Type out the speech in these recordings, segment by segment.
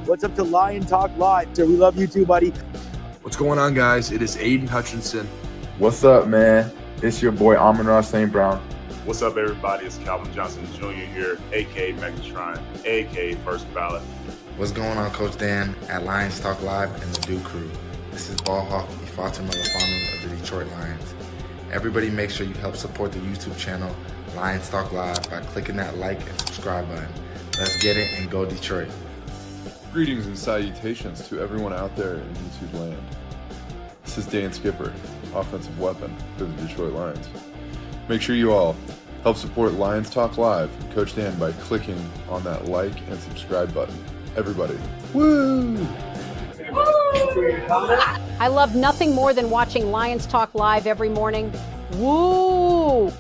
What's up to Lion Talk Live? We love you too, buddy. What's going on, guys? It is Aiden Hutchinson. What's up, man? It's your boy Amon-Ra St. Brown. What's up, everybody? It's Calvin Johnson Jr. here, a.k.a. Megatron, a.k.a. First Ballot. What's going on, Coach Dan at Lions Talk Live and the Duke Crew? This is Ball Hawk Ifeatu Melifonwu of the Detroit Lions. Everybody make sure you help support the YouTube channel Lions Talk Live by clicking that like and subscribe button. Let's get it and go Detroit. Greetings and salutations to everyone out there in YouTube land. This is Dan Skipper, offensive weapon for the Detroit Lions. Make sure you all help support Lions Talk Live and Coach Dan by clicking on that like and subscribe button. Everybody, woo! I love nothing more than watching Lions Talk Live every morning. Woo!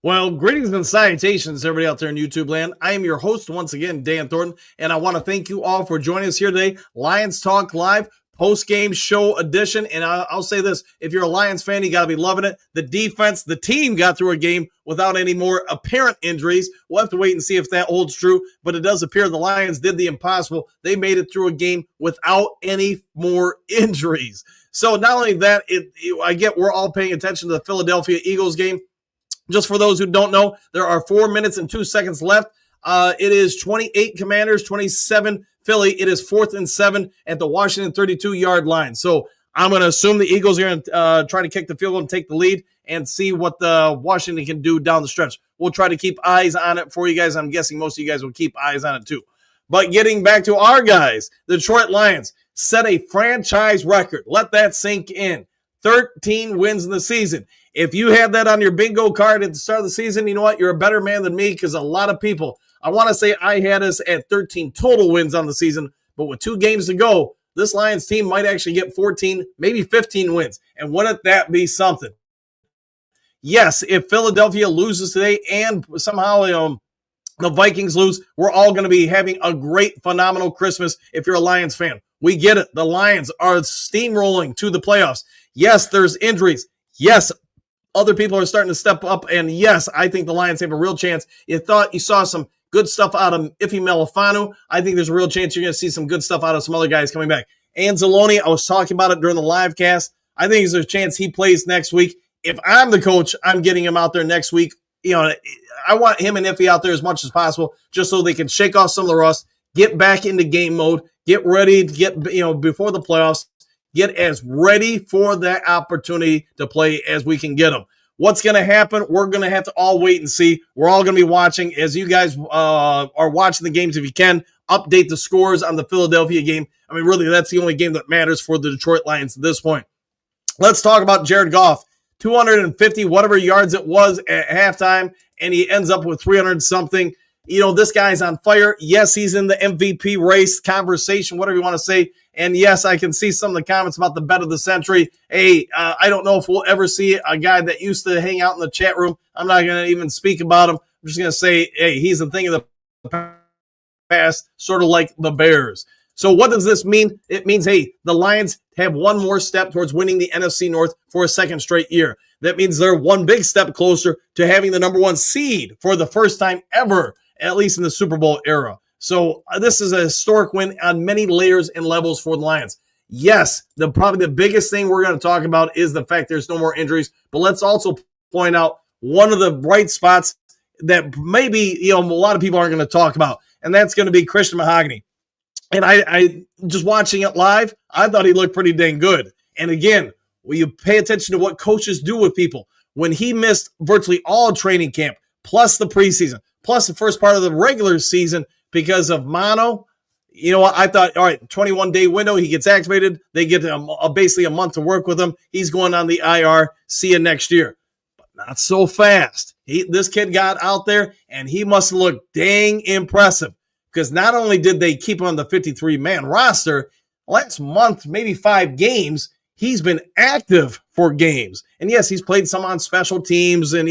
Well, greetings and salutations, everybody out there in YouTube land. I am your host once again, Dan Thornton, and I want to thank you all for joining us here today. Lions Talk Live, post-game show edition. And I'll say this, if you're a Lions fan, you got to be loving it. The defense, the team got through a game without any more apparent injuries. We'll have to wait and see if that holds true, but it does appear the Lions did the impossible. They made it through a game without any more injuries. So not only that, I get we're all paying attention to the Philadelphia Eagles game. Just for those who don't know, there are 4 minutes and 2 seconds left. It is 28 Commanders, 27 Philly. It is 4th and 7 at the Washington 32-yard line. So I'm going to assume the Eagles are going to try to kick the field goal and take the lead and see what the Washington can do down the stretch. We'll try to keep eyes on it for you guys. I'm guessing most of you guys will keep eyes on it too. But getting back to our guys, the Detroit Lions set a franchise record. Let that sink in. 13 wins in the season. If you had that on your bingo card at the start of the season, you know what? You're a better man than me because a lot of people, I want to say I had us at 13 total wins on the season, but with 2 games to go, this Lions team might actually get 14, maybe 15 wins. And wouldn't that be something? Yes, if Philadelphia loses today and somehow the Vikings lose, we're all going to be having a great, phenomenal Christmas if you're a Lions fan. We get it. The Lions are steamrolling to the playoffs. Yes, there's injuries. Yes, other people are starting to step up. And yes, I think the Lions have a real chance. You thought you saw some good stuff out of Ife Melifonwu. I think there's a real chance you're going to see some good stuff out of some other guys coming back. Anzalone, I was talking about it during the live cast. I think there's a chance he plays next week. If I'm the coach, I'm getting him out there next week. You know, I want him and Ife out there as much as possible just so they can shake off some of the rust, get back into game mode, get ready to get, before the playoffs. Get as ready for that opportunity to play as we can get them. What's going to happen? We're going to have to all wait and see. We're all going to be watching. As you guys are watching the games, if you can, update the scores on the Philadelphia game. I mean, really, that's the only game that matters for the Detroit Lions at this point. Let's talk about Jared Goff. 250, whatever yards it was at halftime, and he ends up with 300-something. You know, this guy's on fire. Yes, he's in the MVP race conversation, whatever you want to say. And yes, I can see some of the comments about the bet of the century. Hey, I don't know if we'll ever see a guy that used to hang out in the chat room. I'm not going to even speak about him. I'm just going to say, hey, he's a thing of the past, sort of like the Bears. So what does this mean? It means, hey, the Lions have one more step towards winning the NFC North for a second straight year. That means they're one big step closer to having the number 1 seed for the first time ever, at least in the Super Bowl era. So this is a historic win on many layers and levels for the Lions. Yes, probably the biggest thing we're going to talk about is the fact there's no more injuries. But let's also point out one of the bright spots that maybe a lot of people aren't going to talk about, and that's going to be Christian Mahogany. And I just watching it live, I thought he looked pretty dang good. And again, when you pay attention to what coaches do with people, when he missed virtually all training camp, plus the preseason, plus the first part of the regular season because of mono, you know what? I thought, all right, 21-day window, he gets activated. They get basically a month to work with him. He's going on the IR. See you next year. But not so fast. This kid got out there, and he must look dang impressive because not only did they keep him on the 53-man roster, last month, maybe 5 games, he's been active for games. And yes, he's played some on special teams and,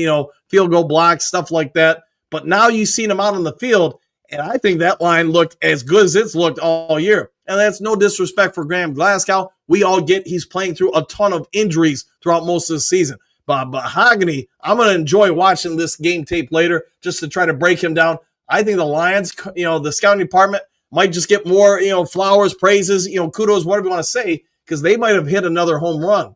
field goal blocks, stuff like that. But now you've seen him out on the field, And I think that line looked as good as it's looked all year. And that's no disrespect for Graham Glasgow. We all get he's playing through a ton of injuries throughout most of the season. But Mahogany, I'm going to enjoy watching this game tape later just to try to break him down. I think the Lions, the scouting department might just get more, flowers, praises, kudos, whatever you want to say, because they might have hit another home run.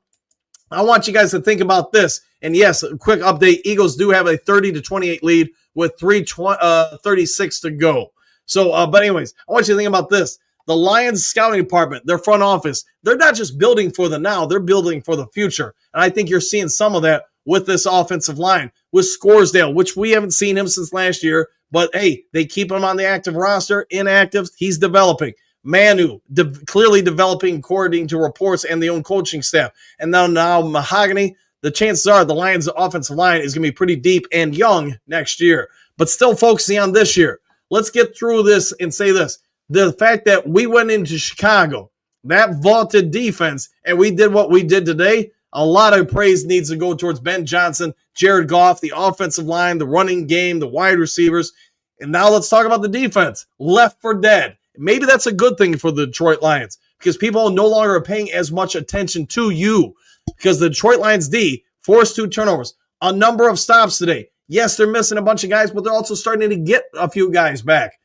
I want you guys to think about this. And yes, a quick update. Eagles do have a 30-28 lead with 3:36 to go. So, but anyways, I want you to think about this. The Lions scouting department, their front office, they're not just building for the now, they're building for the future. And I think you're seeing some of that with this offensive line, with Scoresdale, which we haven't seen him since last year. But, hey, they keep him on the active roster, inactive. He's developing. Manu, clearly developing according to reports and the own coaching staff. And now Mahogany, the chances are the Lions' offensive line is going to be pretty deep and young next year. But still focusing on this year. Let's get through this and say this. The fact that we went into Chicago, that vaulted defense, and we did what we did today, a lot of praise needs to go towards Ben Johnson, Jared Goff, the offensive line, the running game, the wide receivers. And now let's talk about the defense. Left for dead. Maybe that's a good thing for the Detroit Lions because people no longer are paying as much attention to you because the Detroit Lions D forced 2 turnovers, a number of stops today. Yes, they're missing a bunch of guys, but they're also starting to get a few guys back.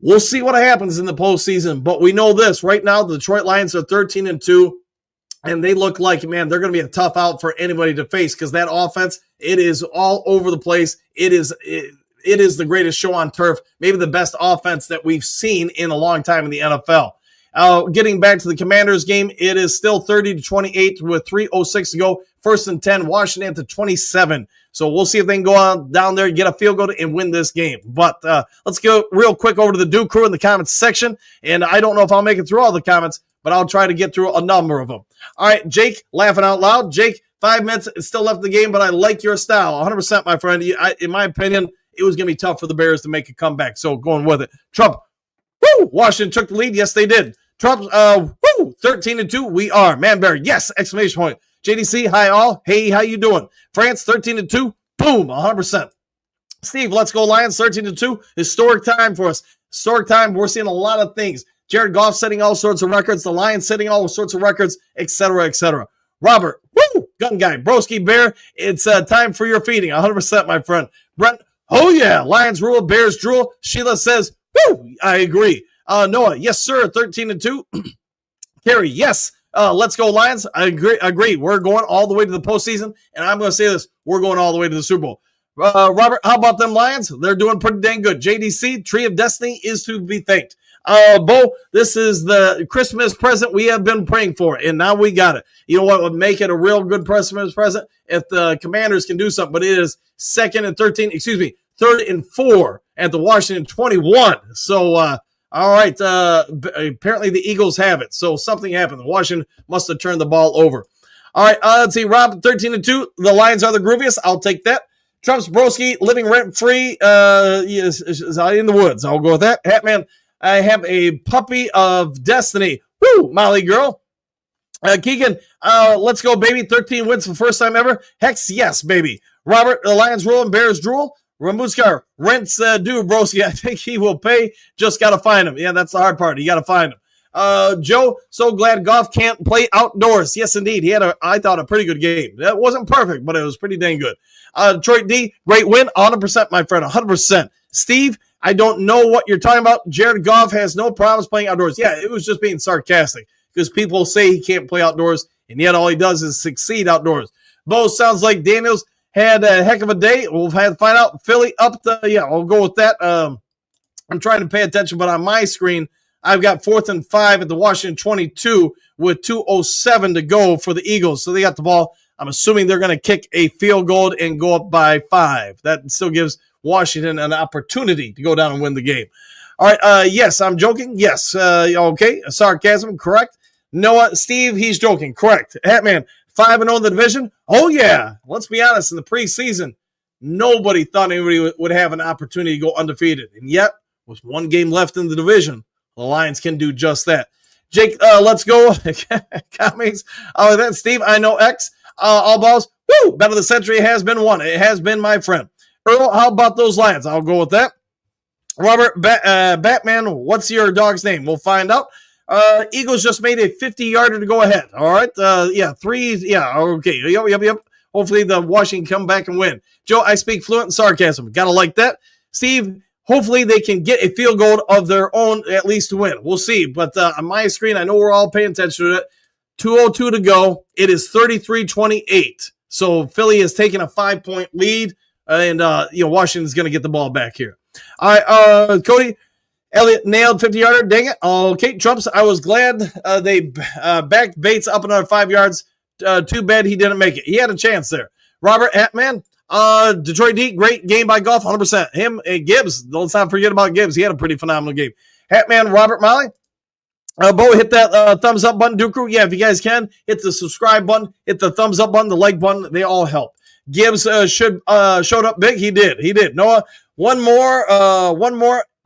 We'll see what happens in the postseason, but we know this. Right now, the Detroit Lions are 13-2, and they look like, man, they're going to be a tough out for anybody to face because that offense, it is all over the place. It is the greatest show on turf, maybe the best offense that we've seen in a long time in the NFL. Getting back to the Commanders game, it is still 30-28 with 3:06 to go. 1st and 10, Washington to 27. So we'll see if they can go on down there, get a field goal, and win this game. But let's go real quick over to the Duke Crew in the comments section. And I don't know if I'll make it through all the comments, but I'll try to get through a number of them. All right, Jake, laughing out loud. Jake, 5 minutes, it's still left in the game, but I like your style. 100%, my friend. In my opinion, it was going to be tough for the Bears to make a comeback. So going with it. Trump, woo! Washington took the lead. Yes, they did. Trump, woo! 13-2. We are. Manberry, yes! Exclamation point. JDC, hi all. Hey, how you doing? France, 13-2. Boom, 100%. Steve, let's go Lions, 13-2. Historic time for us. Historic time. We're seeing a lot of things. Jared Goff setting all sorts of records. The Lions setting all sorts of records, etc., etc. Robert, woo! Gun guy. Broski Bear, it's time for your feeding. 100%, my friend. Brent, oh yeah. Lions rule, Bears drool. Sheila says, woo! I agree. Noah, yes, sir. 13-2. Carrie, yes. Let's go Lions. I agree. We're going all the way to the postseason, and I'm going to say this. We're going all the way to the Super Bowl. Robert, how about them Lions? They're doing pretty dang good. JDC, Tree of Destiny is to be thanked. Bo, this is the Christmas present we have been praying for, and now we got it. You know what would make it a real good Christmas present? If the Commanders can do something, but it is 3rd and 4 at the Washington 21. So, all right, apparently the Eagles have it. So something happened. Washington must have turned the ball over. All right, let's see. Rob, 13-2. The Lions are the grooviest. I'll take that. Trump's Broski, living rent-free is in the woods. I'll go with that. Hatman, I have a puppy of destiny. Woo, Molly girl. Keegan, let's go, baby. 13 wins for the first time ever. Hex, yes, baby. Robert, the Lions rule and Bears drool. Ramuskar, rents due, broski. I think he will pay. Just got to find him. Yeah, that's the hard part. You got to find him. Joe, so glad Goff can't play outdoors. Yes, indeed. He had, I thought, a pretty good game. That wasn't perfect, but it was pretty dang good. Detroit D, great win. 100%, my friend. 100%. Steve, I don't know what you're talking about. Jared Goff has no problems playing outdoors. Yeah, it was just being sarcastic because people say he can't play outdoors, and yet all he does is succeed outdoors. Bo, sounds like Daniels had a heck of a day. We'll have to find out. Philly up the, yeah, I'll go with that. I'm trying to pay attention, but on my screen, I've got 4th and 5 at the Washington 22 with 2:07 to go for the Eagles. So they got the ball. I'm assuming they're going to kick a field goal and go up by 5. That still gives Washington an opportunity to go down and win the game. All right. Yes, I'm joking. Yes. Okay. Sarcasm. Correct. Noah, Steve, he's joking. Correct. Hatman, 5-0 in the division. Oh, yeah. Let's be honest. In the preseason, nobody thought anybody would have an opportunity to go undefeated. And yet, with one game left in the division, the Lions can do just that. Jake, let's go. Comics. That's Steve. I know X. All balls. Woo! Bet of the century has been won. It has been, my friend. Earl, how about those Lions? I'll go with that. Robert, Batman, what's your dog's name? We'll find out. Eagles just made a 50-yarder to go ahead. All right. Yeah, 3. Yeah, okay. Yep. Hopefully the Washington come back and win. Joe, I speak fluent sarcasm. Got to like that. Steve, hopefully they can get a field goal of their own at least to win. We'll see. But on my screen, I know we're all paying attention to it. 2:02 to go. It is 33-28. So Philly is taking a 5-point lead, and Washington's going to get the ball back here. All right, Cody. Elliott nailed 50-yarder. Dang it. Okay, Trumps, I was glad they backed Bates up another 5 yards. Too bad he didn't make it. He had a chance there. Robert Hatman, Detroit D, great game by Goff, 100%. Him and Gibbs, let's not forget about Gibbs. He had a pretty phenomenal game. Hatman, Robert Molly. Bo, hit that thumbs up button, Duke Crew. Yeah, if you guys can, hit the subscribe button, hit the thumbs up button, the like button. They all help. Gibbs showed up big. He did. Noah, one more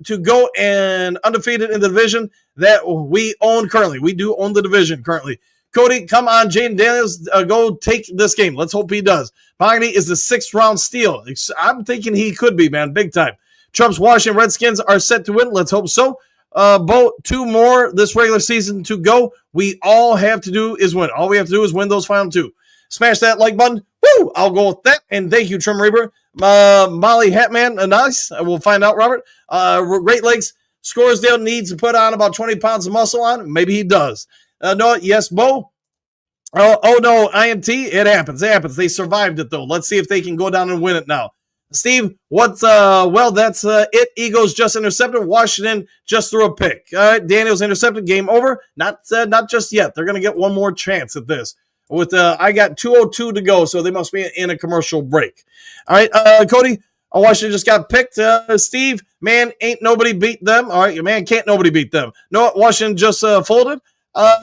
to go and undefeated in the division that we own currently. We do own the division currently. Cody, come on, Jaden Daniels, go take this game. Let's hope he does. Pogany is the 6th round steal. I'm thinking he could be, man, big time. Trump's Washington Redskins are set to win. Let's hope so. Bo, 2 more this regular season to go. We all have to do is win. All we have to do is win those final 2. Smash that like button. Woo! I'll go with that. And thank you, Trim Reaper. Molly Hatman, nice. We'll find out, Robert. Great Lakes. Scoresdale needs to put on about 20 pounds of muscle on. Maybe he does. No, yes, Bo. Oh, no, INT. It happens. They survived it, though. Let's see if they can go down and win it now. Steve, what's that's it. Eagles just intercepted. Washington just threw a pick. All right, Daniels intercepted. Game over. Not just yet. They're going to get one more chance at this. With I got 2:02 to go, so they must be in a commercial break. All right, Cody, Washington just got picked. Steve, man, ain't nobody beat them. All right, man, can't nobody beat them. No, Washington just folded.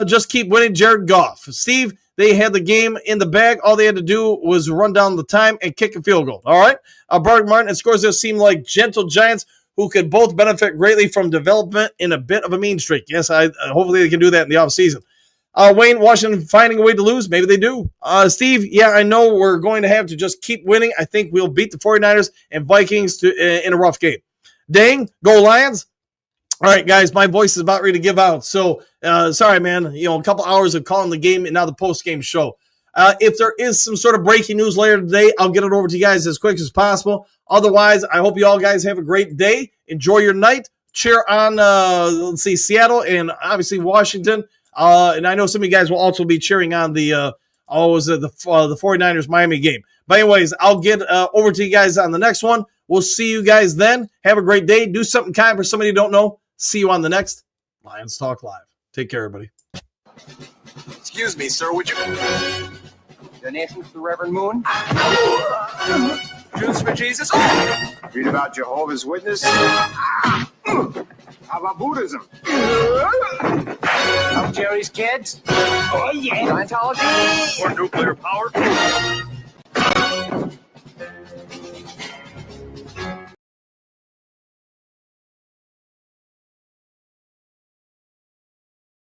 Just keep winning. Jared Goff. Steve, they had the game in the bag. All they had to do was run down the time and kick a field goal. All right, Bart Martin and Scoresdale seem like gentle giants who could both benefit greatly from development in a bit of a mean streak. Yes, hopefully they can do that in the offseason. Wayne, Washington finding a way to lose. Maybe they do. Steve, yeah, I know we're going to have to just keep winning. I think we'll beat the 49ers and Vikings in a rough game. Dang, go Lions. All right, guys, my voice is about ready to give out. So, sorry, man. A couple hours of calling the game and now the post-game show. If there is some sort of breaking news later today, I'll get it over to you guys as quick as possible. Otherwise, I hope you all guys have a great day. Enjoy your night. Cheer on, Seattle and obviously Washington. And I know some of you guys will also be cheering on the 49ers Miami game. But anyways, I'll get over to you guys on the next one. We'll see you guys then. Have a great day. Do something kind for somebody you don't know. See you on the next Lions Talk Live. Take care, everybody. Excuse me, sir. Would you... Donations to the Reverend Moon? Jews for Jesus? Read about Jehovah's Witness? How about Buddhism? Help Jerry's kids? Oh, yeah. Scientology? Or nuclear power?